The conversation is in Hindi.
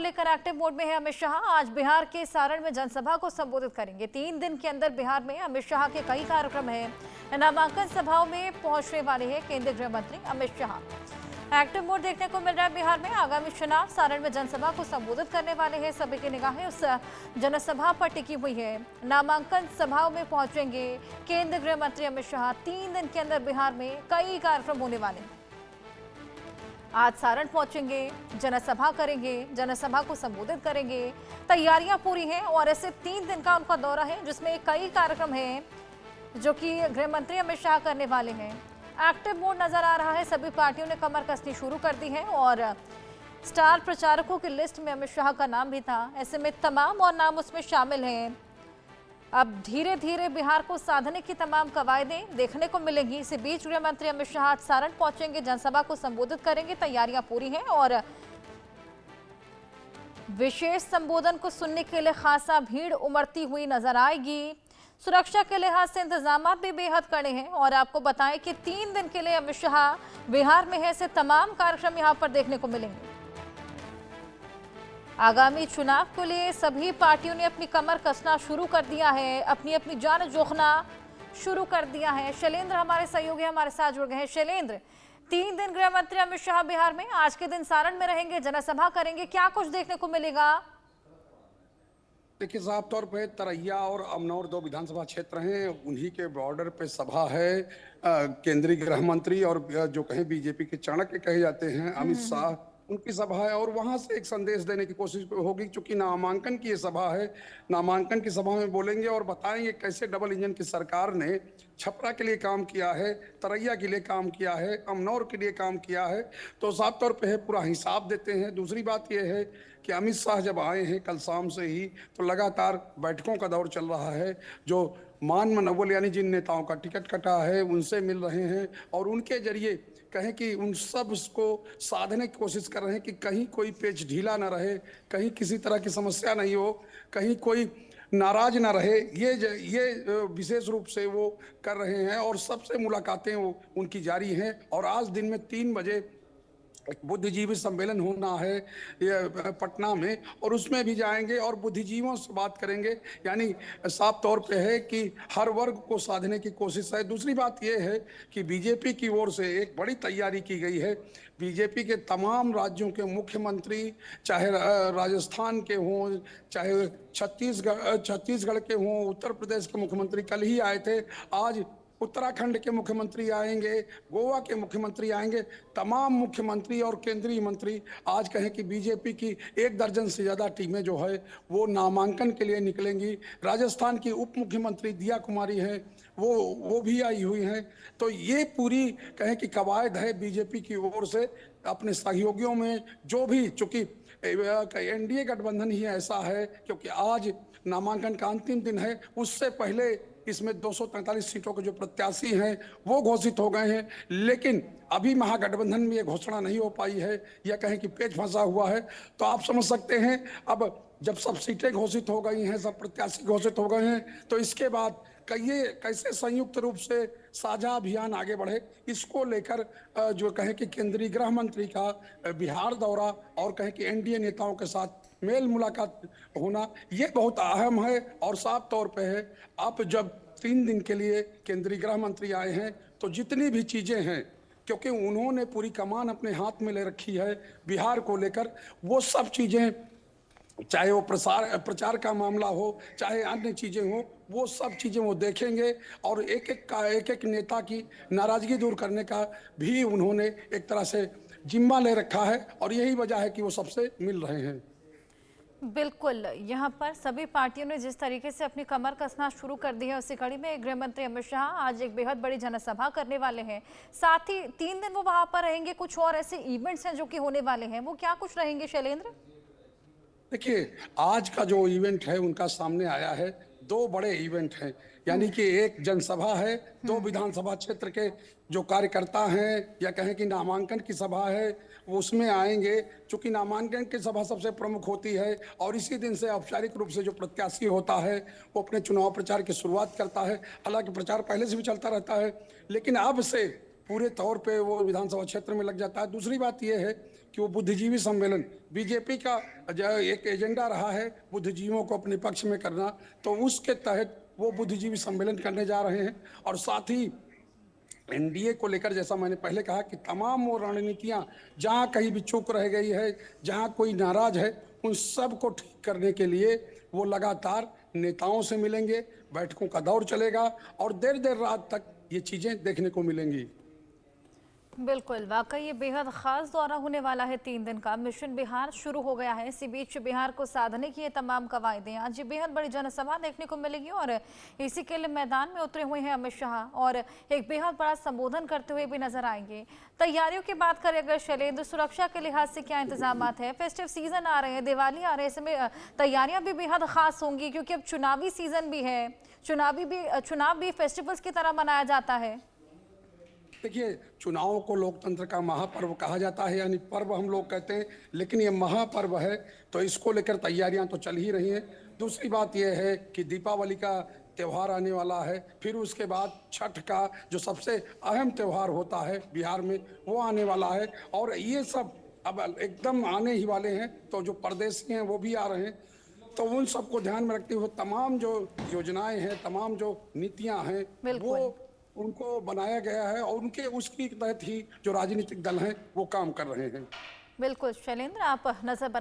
लेकर एक्टिव मोड में है अमित शाह। आज बिहार के सारण में जनसभा को संबोधित करेंगे। 3 दिन के अंदर बिहार में अमित शाह के कई कार्यक्रम हैं। नामांकन सभाओं में पहुंचने वाले हैं केंद्रीय गृह मंत्री अमित शाह। एक्टिव मोड देखने को मिल रहा है बिहार में। आगामी चुनाव सारण में जनसभा को संबोधित करने वाले हैं। सभी की निगाहें उस जनसभा पर टिकी हुई है। नामांकन सभाओं में पहुंचेंगे केंद्रीय गृह मंत्री अमित शाह। 3 दिन के अंदर बिहार में कई कार्यक्रम होने वाले हैं। आज सारण पहुंचेंगे, जनसभा करेंगे, जनसभा को संबोधित करेंगे। तैयारियां पूरी हैं और ऐसे 3 दिन का उनका दौरा है जिसमें कई कार्यक्रम हैं जो कि गृह मंत्री अमित शाह करने वाले हैं। एक्टिव मोड नजर आ रहा है। सभी पार्टियों ने कमर कसनी शुरू कर दी है और स्टार प्रचारकों की लिस्ट में अमित शाह का नाम भी था। ऐसे में तमाम और नाम उसमें शामिल हैं। अब धीरे धीरे बिहार को साधने की तमाम कवायदें देखने को मिलेंगी। इसी बीच गृह मंत्री अमित शाह आज सारण पहुंचेंगे, जनसभा को संबोधित करेंगे। तैयारियां पूरी हैं और विशेष संबोधन को सुनने के लिए खासा भीड़ उमड़ती हुई नजर आएगी। सुरक्षा के लिहाज से इंतजाम भी बेहद कड़े हैं और आपको बताएं कि 3 दिन के लिए अमित शाह बिहार में है। ऐसे तमाम कार्यक्रम यहां पर देखने को मिलेंगे। आगामी चुनाव के लिए सभी पार्टियों ने अपनी कमर कसना शुरू कर दिया है, अपनी अपनी जान जोखना शुरू कर दिया है। शैलेंद्र हमारे सहयोगी हमारे साथ जुड़ गए हैं। शैलेंद्र, 3 दिन गृह मंत्री अमित शाह बिहार में, आज के दिन सारण में रहेंगे, जनसभा करेंगे, क्या कुछ देखने को मिलेगा? देखिए, साफ तौर पे तरैया और अमनौर 2 विधानसभा क्षेत्र हैं, उन्हीं के बॉर्डर पे सभा है। केंद्रीय गृह मंत्री और जो कहें बीजेपी के चाणक्य कहे जाते हैं अमित शाह, उनकी सभा है और वहां से एक संदेश देने की कोशिश होगी। क्योंकि नामांकन की ये सभा है, नामांकन की सभा में बोलेंगे और बताएंगे कैसे डबल इंजन की सरकार ने छपरा के लिए काम किया है, तरैया के लिए काम किया है, अमनौर के लिए काम किया है। तो साफ तौर पे है, पूरा हिसाब देते हैं। दूसरी बात यह है कि अमित शाह जब आए हैं कल शाम से ही, तो लगातार बैठकों का दौर चल रहा है। जो मान मनोबल यानी जिन नेताओं का टिकट कटा है उनसे मिल रहे हैं और उनके जरिए कहें कि उन सब को साधने की कोशिश कर रहे हैं कि कहीं कोई पेच ढीला ना रहे, कहीं किसी तरह की समस्या नहीं हो, कहीं कोई नाराज ना रहे। ये विशेष रूप से वो कर रहे हैं और सबसे मुलाकातें उनकी जारी हैं। और आज दिन में 3 बजे एक बुद्धिजीवी सम्मेलन होना है ये पटना में, और उसमें भी जाएंगे और बुद्धिजीवियों से बात करेंगे। यानी साफ तौर पे है कि हर वर्ग को साधने की कोशिश है। दूसरी बात ये है कि बीजेपी की ओर से एक बड़ी तैयारी की गई है। बीजेपी के तमाम राज्यों के मुख्यमंत्री, चाहे राजस्थान के हों, चाहे छत्तीसगढ़ के हों, उत्तर प्रदेश के मुख्यमंत्री कल ही आए थे, आज उत्तराखंड के मुख्यमंत्री आएंगे, गोवा के मुख्यमंत्री आएंगे। तमाम मुख्यमंत्री और केंद्रीय मंत्री आज कहें कि बीजेपी की 1 दर्जन से ज़्यादा टीमें जो है वो नामांकन के लिए निकलेंगी। राजस्थान की उप मुख्यमंत्री दिया कुमारी हैं, वो भी आई हुई हैं। तो ये पूरी कहें कि कवायद है बीजेपी की ओर से अपने सहयोगियों में। जो भी, चूंकि एनडीए गठबंधन ही ऐसा है, क्योंकि आज नामांकन का अंतिम दिन है, उससे पहले इसमें 243 सीटों के जो प्रत्याशी हैं वो घोषित हो गए हैं। लेकिन अभी महागठबंधन में ये घोषणा नहीं हो पाई है, या कहें कि पेच फंसा हुआ है। तो आप समझ सकते हैं, अब जब सब सीटें घोषित हो गई हैं, सब प्रत्याशी घोषित हो गए हैं, तो इसके बाद कैसे संयुक्त रूप से साझा अभियान आगे बढ़े, इसको लेकर जो कहें कि केंद्रीय गृह मंत्री का बिहार दौरा और कहें कि एनडीए नेताओं के साथ मेल मुलाकात होना, ये बहुत अहम है। और साफ तौर पे है, आप जब 3 दिन के लिए केंद्रीय गृह मंत्री आए हैं तो जितनी भी चीज़ें हैं, क्योंकि उन्होंने पूरी कमान अपने हाथ में ले रखी है बिहार को लेकर, वो सब चीज़ें, चाहे वो प्रचार का मामला हो, चाहे अन्य चीज़ें हो, वो सब चीज़ें वो देखेंगे। और एक एक नेता की नाराज़गी दूर करने का भी उन्होंने एक तरह से जिम्मा ले रखा है और यही वजह है कि वो सबसे मिल रहे हैं। बिल्कुल, यहाँ पर सभी पार्टियों ने जिस तरीके से अपनी कमर कसना शुरू कर दी है, उसी कड़ी में गृह मंत्री अमित शाह आज एक बेहद बड़ी जनसभा करने वाले हैं। साथ ही 3 दिन वो वहां पर रहेंगे। कुछ और ऐसे इवेंट्स हैं जो कि होने वाले हैं, वो क्या कुछ रहेंगे शैलेंद्र? देखिए, आज का जो इवेंट है उनका सामने आया है। 2 बड़े इवेंट हैं, यानी कि एक जनसभा है, 2 विधानसभा क्षेत्र के जो कार्यकर्ता हैं, या कहें कि नामांकन की सभा है, वो उसमें आएंगे। चूंकि नामांकन की सभा सबसे प्रमुख होती है और इसी दिन से औपचारिक रूप से जो प्रत्याशी होता है वो अपने चुनाव प्रचार की शुरुआत करता है। हालांकि प्रचार पहले से भी चलता रहता है, लेकिन अब से पूरे तौर पे वो विधानसभा क्षेत्र में लग जाता है। दूसरी बात यह है कि वो बुद्धिजीवी सम्मेलन, बीजेपी का जो एक एजेंडा रहा है बुद्धिजीवियों को अपने पक्ष में करना, तो उसके तहत वो बुद्धिजीवी सम्मेलन करने जा रहे हैं। और साथ ही एनडीए को लेकर जैसा मैंने पहले कहा कि तमाम वो रणनीतियां जहां कहीं भी चूक रह गई है, जहां कोई नाराज है, उन सब को ठीक करने के लिए वो लगातार नेताओं से मिलेंगे, बैठकों का दौर चलेगा और देर देर रात तक ये चीजें देखने को मिलेंगी। बिल्कुल, वाकई ये बेहद खास दौरा होने वाला है। 3 दिन का मिशन बिहार शुरू हो गया है। इसी बीच बिहार को साधने की ये तमाम कवायदें, आज ये बेहद बड़ी जनसभा देखने को मिलेगी और इसी के लिए मैदान में उतरे हुए हैं अमित शाह और एक बेहद बड़ा संबोधन करते हुए भी नजर आएंगे। तैयारियों की बात करें अगर शैलेंद्र, सुरक्षा के लिहाज से क्या इंतजाम है? फेस्टिव सीजन आ रहे हैं, दिवाली आ रहे हैं, इसमें तैयारियां भी बेहद खास होंगी क्योंकि अब चुनावी सीजन भी है, चुनाव भी फेस्टिवल्स की तरह मनाया जाता है। देखिए, चुनाव को लोकतंत्र का महापर्व कहा जाता है, यानी पर्व हम लोग कहते हैं, लेकिन ये महापर्व है तो इसको लेकर तैयारियां तो चल ही रही हैं। दूसरी बात यह है कि दीपावली का त्यौहार आने वाला है, फिर उसके बाद छठ का जो सबसे अहम त्यौहार होता है बिहार में वो आने वाला है और ये सब अब एकदम आने ही वाले हैं। तो जो परदेसी हैं वो भी आ रहे हैं, तो उन सबको ध्यान में रखते हुए तमाम जो योजनाएं हैं, तमाम जो नीतियां हैं, वो उनको बनाया गया है और उनके उसकी तहत ही जो राजनीतिक दल हैं वो काम कर रहे हैं। बिल्कुल शैलेंद्र, आप नजर